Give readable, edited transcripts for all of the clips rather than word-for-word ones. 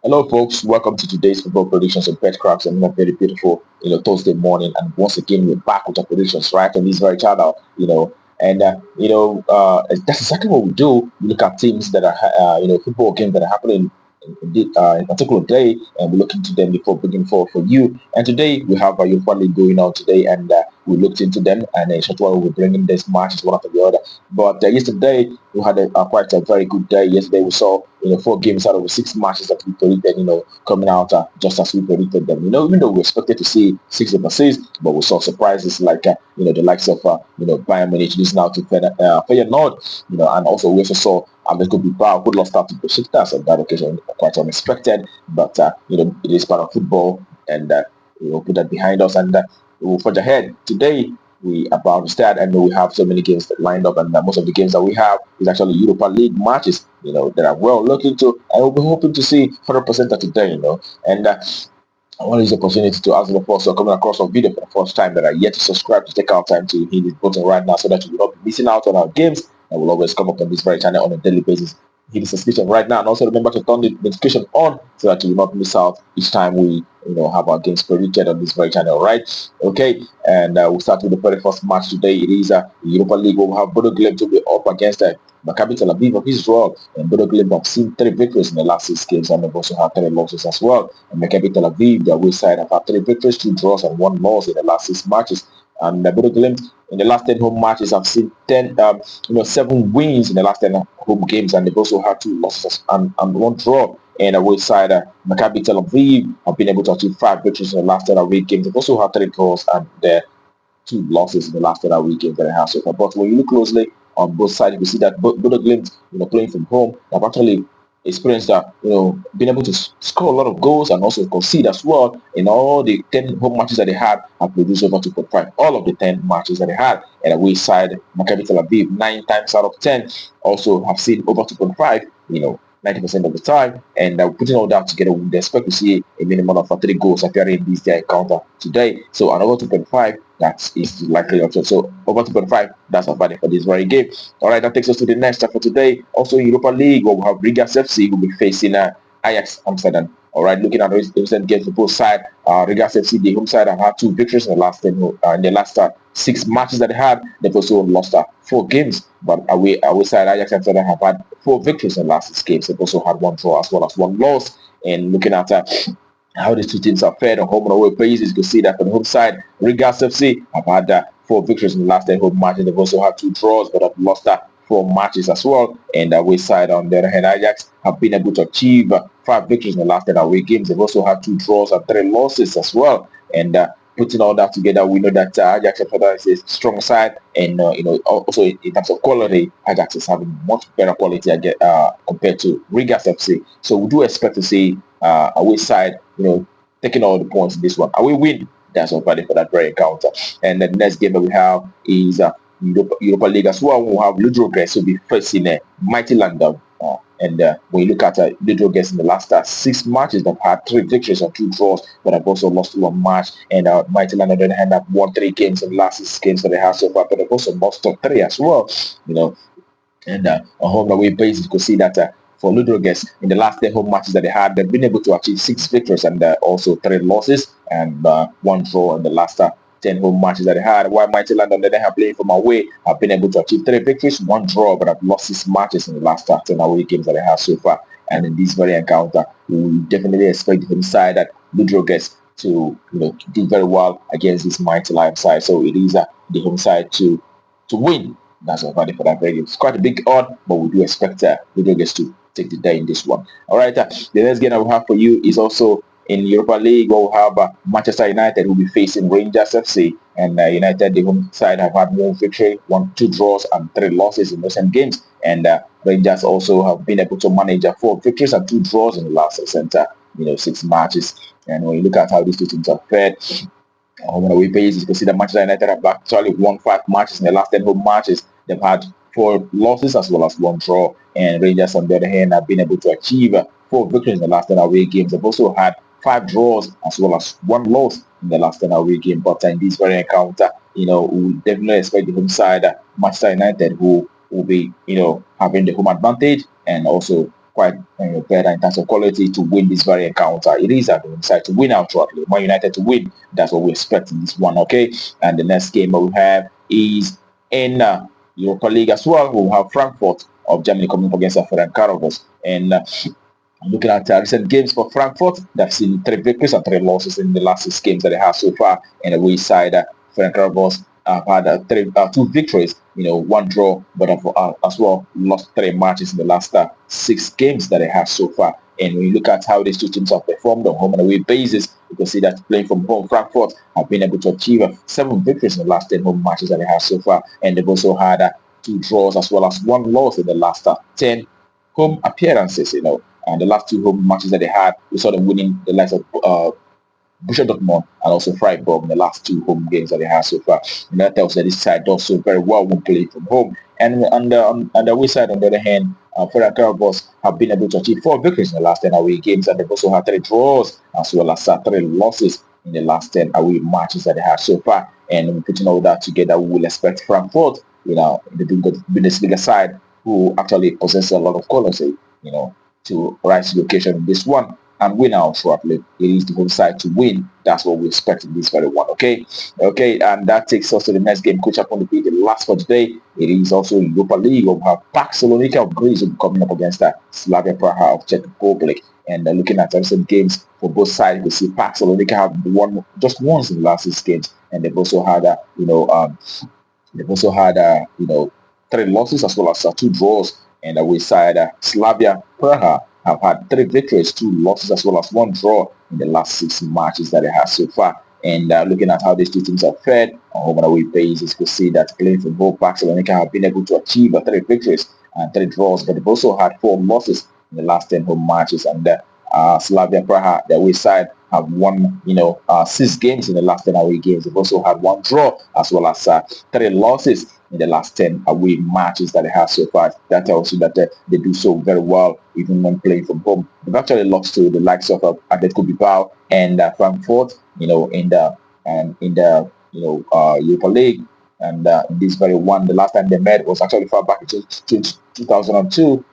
Hello, folks. Welcome to today's football predictions and bet cracks and a very beautiful, Thursday morning. And once again, we're back with our predictions right on this very channel, that's exactly what we do. We look at teams that are, football games that are happening in particular day, and we look into them before bringing forward for you. And today we have a Europa League going on today, and we looked into them, and in short while we're bringing this matches one after the other. But yesterday we had quite a very good day. Yesterday we saw 4 games out of the 6 matches that we predicted, coming out just as we predicted them. Even though we expected to see 6 of the 6, but we saw surprises like the likes of Bayern Munich losing out to Feyenoord, and also we also saw Atletico Bilbao who lost out to Besiktas on that occasion, quite unexpected. But it is part of football, and we'll put that behind us, and we'll forge ahead today. We about to start, and we have so many games that lined up, and most of the games that we have is actually Europa League matches, that are well looking to, and we'll be hoping to see 100% of today, and I want to use the opportunity to ask the folks who are coming across our video for the first time that are yet to subscribe to take our time to hit this button right now so that you will not be missing out on our games that will always come up on this very channel on a daily basis. Hit the subscription right now, and also remember to turn the notification on so that you will not miss out each time we have our games predicted on this very channel, right? Okay, and we'll start with the very first match today. It is Europa League. We'll have Bodo Glimt to be up against Maccabi Tel Aviv of Israel, and Bodo Glimt have seen 3 victories in the last 6 games, and they've also had 3 losses as well. And Maccabi Tel Aviv, their away side, have had 3 victories, 2 draws, and 1 loss in the last 6 matches. And Bodo Glimt in the last 10 home matches have seen 7 wins in the last 10 home games, and they've also had 2 losses and 1 draw. And away side, Maccabi Tel Aviv have been able to achieve 5 victories in the last 10 away games. They've also had 3 draws and 2 losses in the last 10 away games that they have so far. But when you look closely on both sides, you see that Bodo Glimt, playing from home, have actually experienced that, being able to score a lot of goals and also concede as well. In all the 10 home matches that they had, have produced over 2.5. All of the 10 matches that they had, and away side, Maccabi Tel Aviv, 9 times out of 10, also have seen over 2.5, 90% of the time, and putting all that together, we expect to see a minimum of 3 goals appearing in this their encounter today. So an over 2.5, that is the likely option. So over 2.5, that's our value for this very game. All right, that takes us to the next step for today. Also in Europa League, where we have Rigas FC will be facing Ajax Amsterdam. All right, looking at the recent games for both sides, Rigas FC, the home side, have had 2 victories in the last 6 matches that they had. They've also lost 4 games, but away side, Ajax Amsterdam have had 4 victories in the last 6 games. They've also had 1 draw as well as 1 loss. And looking at how these two teams are fared on home and away basis, you can see that for the home side, Rigas FC have had 4 victories in the last 10 home matches. They've also had 2 draws, but have lost 4 matches as well. And the away side, on the other hand, Ajax have been able to achieve 5 victories in the last 10 away games. They've also had 2 draws and 3 losses as well. And putting all that together, we know that Ajax is a strong side, and also in terms of quality, Ajax is having much better quality compared to Rigas FC. So we do expect to see away side, taking all the points in this one. Away win, that's our value for that very encounter. And the next game that we have is Europa League as well. We'll have Ludogorets will be facing Midtjylland. And when you look at Ludogorets in the last 6 matches, they've had 3 victories and 2 draws, but have also lost 1 match. And Midtjylland, on the other hand, have won 3 games in the last 6 games that they have so far, but they've also lost 3 as well. And on home and away basis, you could see that for Ludogorets, in the last 10 home matches that they had, they've been able to achieve 6 victories and also 3 losses and 1 draw in the last 10 home matches that they had. While Midtjylland, on the other hand, playing from away, have been able to achieve 3 victories, 1 draw, but have lost 6 matches in the last 10 away games that they have so far. And in this very encounter, we definitely expect the home side that Ludogorets to do very well against this Midtjylland side. So it is the home side to win. That's our value for that very game. It's quite a big odd, but we do expect Ludogorets to take the day in this one. All right, the next game I will have for you is also in Europa League. We'll have Manchester United will be facing Rangers FC, and United, the home side, have had 1 victory, 2 draws, and 3 losses in recent games. And Rangers also have been able to manage 4 victories and 2 draws in the last 6 matches. And when you look at how these two teams have fared home and away basis, you can see that Manchester United have actually won 5 matches in the last 10 home matches. They've had 4 losses as well as 1 draw. And Rangers, on the other hand, have been able to achieve 4 victories in the last 10 away games. They've also had 5 draws as well as 1 loss in the last 10 away game. But in this very encounter, we definitely expect the home side, Manchester United, who will be, having the home advantage and also quite better in terms of quality to win this very encounter. It is at the inside to win outrightly. Man United to win. That's what we expect in this one. Okay, and the next game we have is in Europa League as well. We'll have Frankfurt of Germany coming up against Ferencvaros. And looking at recent games for Frankfurt, they've seen 3 victories and 3 losses in the last 6 games that they have so far. And away side, Ferencvaros have had 2 victories, 1 draw, but as well lost 3 matches in the last 6 games that they have so far. And when you look at how these two teams have performed on home and away basis, you can see that playing from home, Frankfurt have been able to achieve 7 victories in the last 10 home matches that they have so far. And they've also had 2 draws as well as 1 loss in the last 10 home appearances, And the last 2 home matches that they had, we saw them winning the likes of Borussia Dortmund and also Freiburg in the last 2 home games that they have so far. And that tells that this side does so very well when playing from home. And on the away side, on the other hand, Ferencvaros have been able to achieve 4 victories in the last 10 away games, and they've also had 3 draws as well as 3 losses in the last 10 away matches that they have so far. And putting all that together, we will expect Frankfurt, in the Bundesliga side, who actually possess a lot of quality, to rise to the occasion in this one and win out shortly. It is the home side to win. That's what we expect in this very one. Okay, and that takes us to the next game, which up on the be the last for today. It is also in Europa League. We have PAOK Salonika of Greece coming up against Slavia Praha of Czech Republic. And looking at recent games for both sides, we see PAOK Salonika have won just once in the last 6 games, and they've also had they've also had 3 losses as well as 2 draws. And away side, Slavia Praha have had 3 victories, 2 losses as well as 1 draw in the last 6 matches that they have so far. And looking at how these 2 teams have fared on home and away basis, we see that playing for both PAOK Salonika have been able to achieve 3 victories and 3 draws, but they've also had 4 losses in the last 10 home matches. And Slavia Praha, the away side, have won 6 games in the last 10 away games. They've also had 1 draw as well as 3 losses in the last 10 away matches that they have so far. That tells you that they do so very well even when playing from home. They've actually lost to the likes of Atletico Bilbao and Frankfurt, in the Europa League. And in this very one, the last time they met was actually far back in 2002.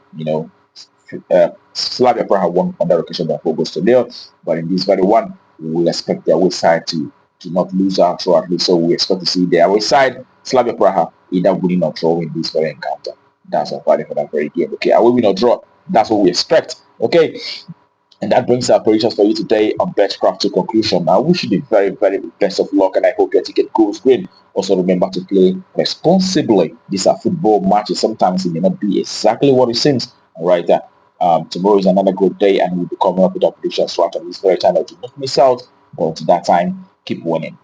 Slavia Praha won on that occasion by 4 goals to 0. But in this very one, we will expect the away side to not lose out shortly. So we expect to see the away side, Slavia Praha, either winning or drawing this very encounter. That's our party for that very game. Okay, are we win or draw? That's what we expect. Okay, and that brings our predictions for you today on Betcraft to conclusion. Now, we wish you the very, very best of luck, and I hope your ticket goes green. Also, remember to play responsibly. These are football matches. Sometimes it may not be exactly what it seems. All right, tomorrow is another good day, and we'll be coming up with our predictions right on this very time. Do not miss out. But until that time, keep winning.